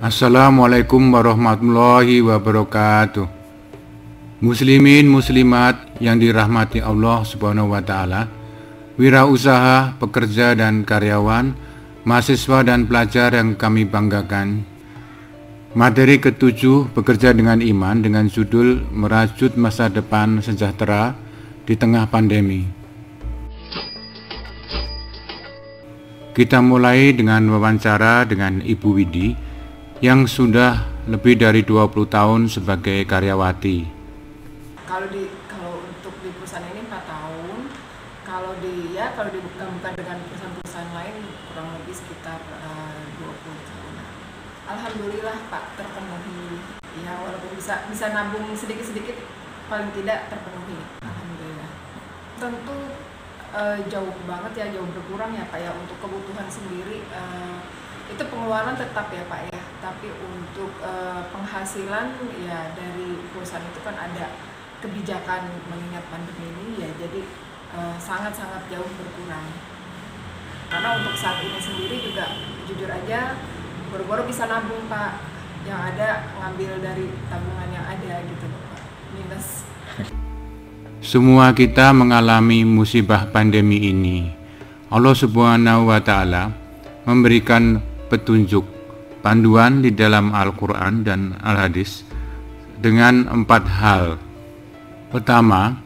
Assalamualaikum warahmatullahi wabarakatuh. Muslimin muslimat yang dirahmati Allah Subhanahu wa taala, wirausaha, pekerja dan karyawan, mahasiswa dan pelajar yang kami banggakan. Materi ke-7, bekerja dengan iman, dengan judul merajut masa depan sejahtera di tengah pandemi. Kita mulai dengan wawancara dengan Ibu Widi yang sudah lebih dari 20 tahun sebagai karyawati. Kalau untuk di perusahaan ini 4 tahun, kalau bukan dengan perusahaan-perusahaan lain kurang lebih sekitar 20 tahun. Alhamdulillah Pak, terpenuhi. Ya, walaupun bisa nabung sedikit-sedikit, paling tidak terpenuhi. Alhamdulillah. Tentu jauh banget ya, jauh berkurang ya Pak ya. Untuk kebutuhan sendiri itu pengeluaran tetap ya Pak ya. Tapi untuk penghasilan ya dari perusahaan itu kan ada kebijakan mengingat pandemi ini ya, jadi sangat-sangat jauh berkurang. Karena untuk saat ini sendiri juga jujur aja baru-baru bisa nabung Pak, yang ada ngambil dari tabungan yang ada gitu Pak, minus. Semua kita mengalami musibah pandemi ini. Allah Subhanahu wa taala memberikan petunjuk, panduan di dalam Al-Quran dan Al-Hadis dengan 4 hal. Pertama,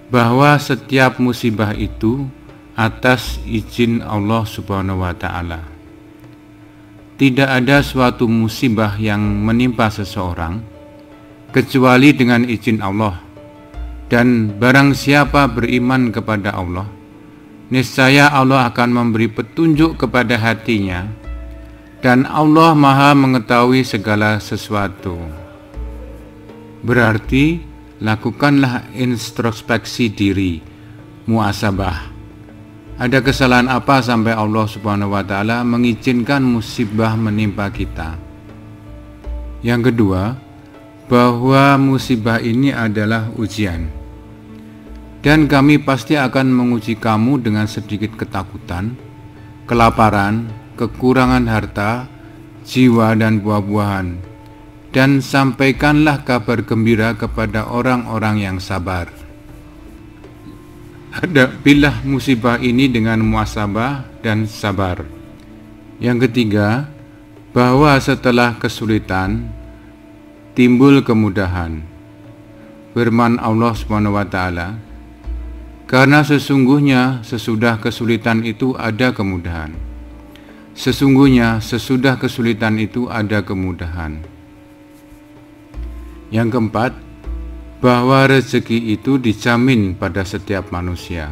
bahwa setiap musibah itu atas izin Allah Subhanahu wa taala. Tidak ada suatu musibah yang menimpa seseorang kecuali dengan izin Allah. Dan barang siapa beriman kepada Allah, niscaya Allah akan memberi petunjuk kepada hatinya, dan Allah Maha mengetahui segala sesuatu. Berarti lakukanlah introspeksi diri, muasabah. Ada kesalahan apa sampai Allah Subhanahu wa taala mengizinkan musibah menimpa kita? Yang kedua, bahwa musibah ini adalah ujian. Dan kami pasti akan menguji kamu dengan sedikit ketakutan, kelaparan, kekurangan harta, jiwa dan buah-buahan. Dan sampaikanlah kabar gembira kepada orang-orang yang sabar. Hadapilah musibah ini dengan muasabah dan sabar. Yang ketiga, bahwa setelah kesulitan timbul kemudahan. Firman Allah Subhanahu wa taala, karena sesungguhnya sesudah kesulitan itu ada kemudahan. Sesungguhnya sesudah kesulitan itu ada kemudahan. Yang keempat, bahwa rezeki itu dijamin pada setiap manusia.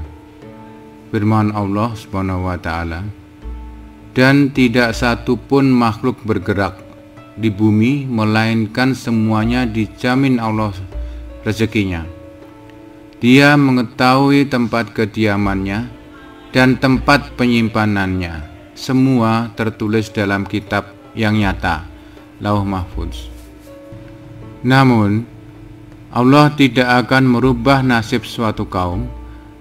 Firman Allah Subhanahu wa taala, dan tidak satu pun makhluk bergerak di bumi melainkan semuanya dijamin Allah rezekinya. Dia mengetahui tempat kediamannya dan tempat penyimpanannya. Semua tertulis dalam kitab yang nyata, Lauh Mahfuz. Namun, Allah tidak akan merubah nasib suatu kaum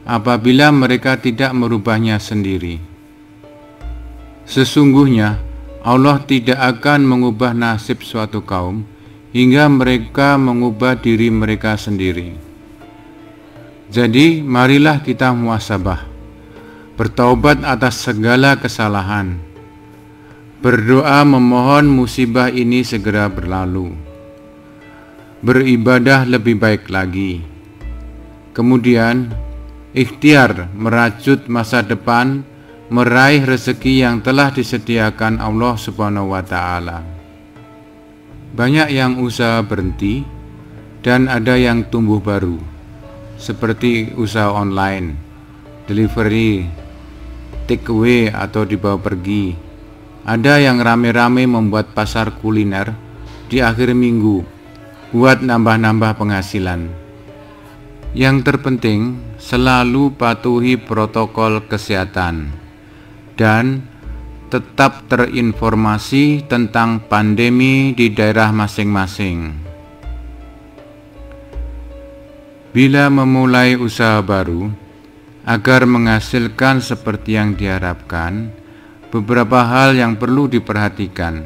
apabila mereka tidak merubahnya sendiri. Sesungguhnya, Allah tidak akan mengubah nasib suatu kaum hingga mereka mengubah diri mereka sendiri. Jadi, marilah kita muhasabah, bertaubat atas segala kesalahan, berdoa memohon musibah ini segera berlalu, beribadah lebih baik lagi, kemudian ikhtiar merajut masa depan, meraih rezeki yang telah disediakan Allah Subhanahu wa taala. Banyak yang usaha berhenti dan ada yang tumbuh baru, seperti usaha online, delivery, take away atau dibawa pergi. Ada yang rame-rame membuat pasar kuliner di akhir minggu buat nambah-nambah penghasilan. Yang terpenting selalu patuhi protokol kesehatan dan tetap terinformasi tentang pandemi di daerah masing-masing. Bila memulai usaha baru, agar menghasilkan seperti yang diharapkan, beberapa hal yang perlu diperhatikan.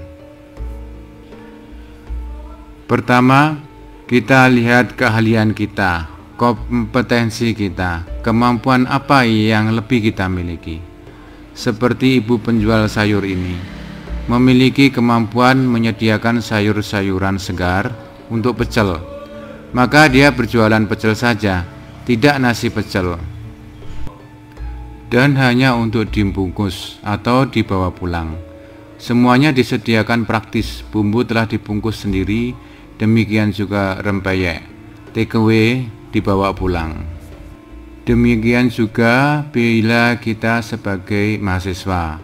Pertama, kita lihat keahlian kita, kompetensi kita, kemampuan apa yang lebih kita miliki. Seperti ibu penjual sayur ini, memiliki kemampuan menyediakan sayur-sayuran segar untuk pecel. Maka dia berjualan pecel saja, tidak nasi pecel. Dan hanya untuk dibungkus atau dibawa pulang. Semuanya disediakan praktis, bumbu telah dibungkus sendiri, demikian juga rempeyek, take away dibawa pulang. Demikian juga bila kita sebagai mahasiswa.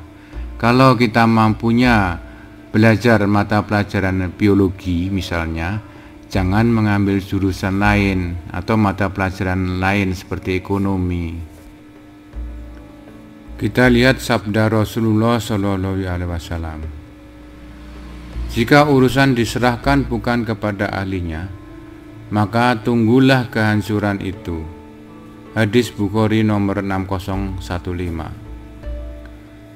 Kalau kita mampunya belajar mata pelajaran biologi misalnya, jangan mengambil jurusan lain atau mata pelajaran lain seperti ekonomi. Kita lihat sabda Rasulullah SAW. Jika urusan diserahkan bukan kepada ahlinya, maka tunggulah kehancuran itu. Hadis Bukhari nomor 6015.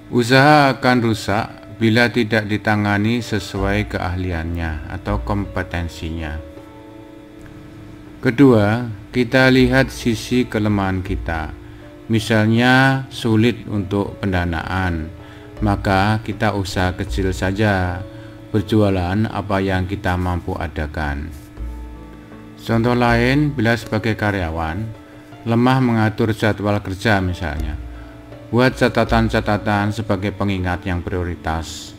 Usaha akan rusak bila tidak ditangani sesuai keahliannya atau kompetensinya. Kedua, kita lihat sisi kelemahan kita. Misalnya sulit untuk pendanaan, maka kita usaha kecil saja, berjualan apa yang kita mampu adakan. Contoh lain, bila sebagai karyawan, lemah mengatur jadwal kerja misalnya, buat catatan-catatan sebagai pengingat yang prioritas,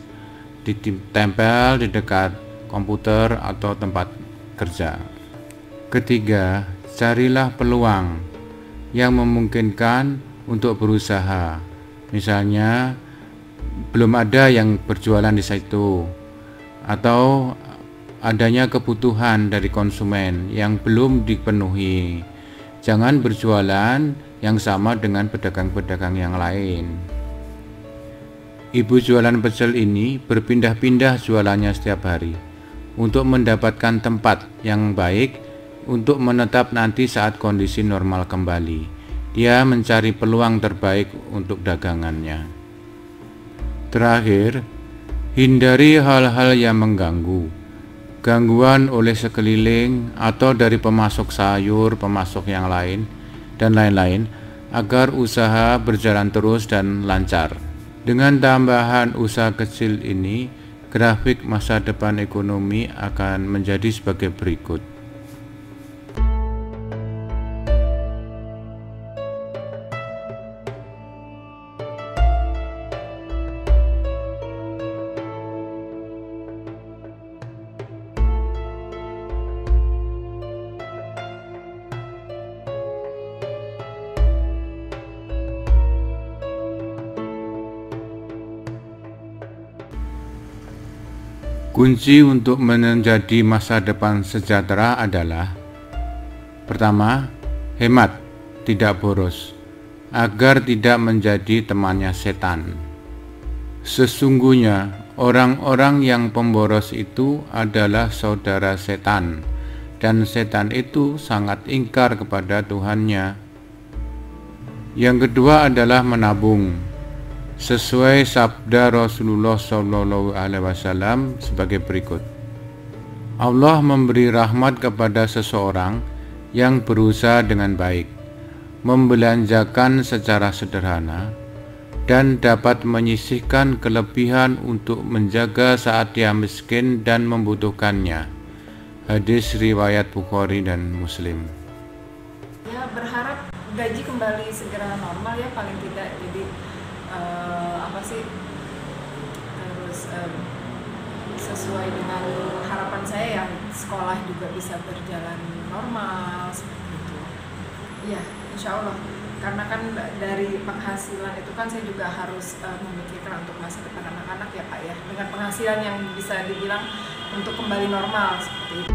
ditempel di dekat komputer atau tempat kerja. Ketiga, carilah peluang yang memungkinkan untuk berusaha. Misalnya, belum ada yang berjualan di situ, atau adanya kebutuhan dari konsumen yang belum dipenuhi. Jangan berjualan yang sama dengan pedagang-pedagang yang lain. Ibu jualan pecel ini berpindah-pindah jualannya setiap hari untuk mendapatkan tempat yang baik untuk menetap nanti saat kondisi normal kembali. Dia mencari peluang terbaik untuk dagangannya. Terakhir, hindari hal-hal yang mengganggu. Gangguan oleh sekeliling atau dari pemasok sayur, pemasok yang lain, dan lain-lain, agar usaha berjalan terus dan lancar. Dengan tambahan usaha kecil ini, grafik masa depan ekonomi akan menjadi sebagai berikut. Kunci untuk menjadi masa depan sejahtera adalah: pertama, hemat, tidak boros, agar tidak menjadi temannya setan. Sesungguhnya orang-orang yang pemboros itu adalah saudara setan, dan setan itu sangat ingkar kepada Tuhannya. Yang kedua adalah menabung, sesuai sabda Rasulullah SAW sebagai berikut. Allah memberi rahmat kepada seseorang yang berusaha dengan baik, membelanjakan secara sederhana, dan dapat menyisihkan kelebihan untuk menjaga saat dia miskin dan membutuhkannya. Hadis riwayat Bukhari dan Muslim. Ya, berharap gaji kembali segera normal ya, paling tidak. Jadi terus sesuai dengan harapan saya, yang sekolah juga bisa berjalan normal seperti itu. Ya, insya Allah. Karena kan dari penghasilan itu kan saya juga harus memikirkan untuk masa depan anak-anak ya Pak ya, dengan penghasilan yang bisa dibilang untuk kembali normal seperti itu.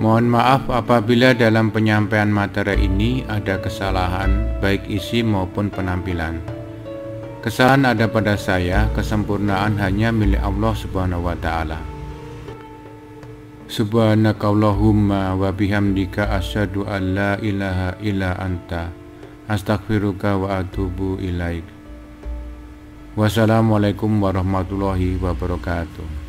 Mohon maaf apabila dalam penyampaian materi ini ada kesalahan baik isi maupun penampilan. Kesalahan ada pada saya, kesempurnaan hanya milik Allah Subhanahu wa taala. Subhanakallahumma wa bihamdika asyhadu an la ilaha illa anta astaghfiruka wa atubu ilaik. Wassalamualaikum warahmatullahi wabarakatuh.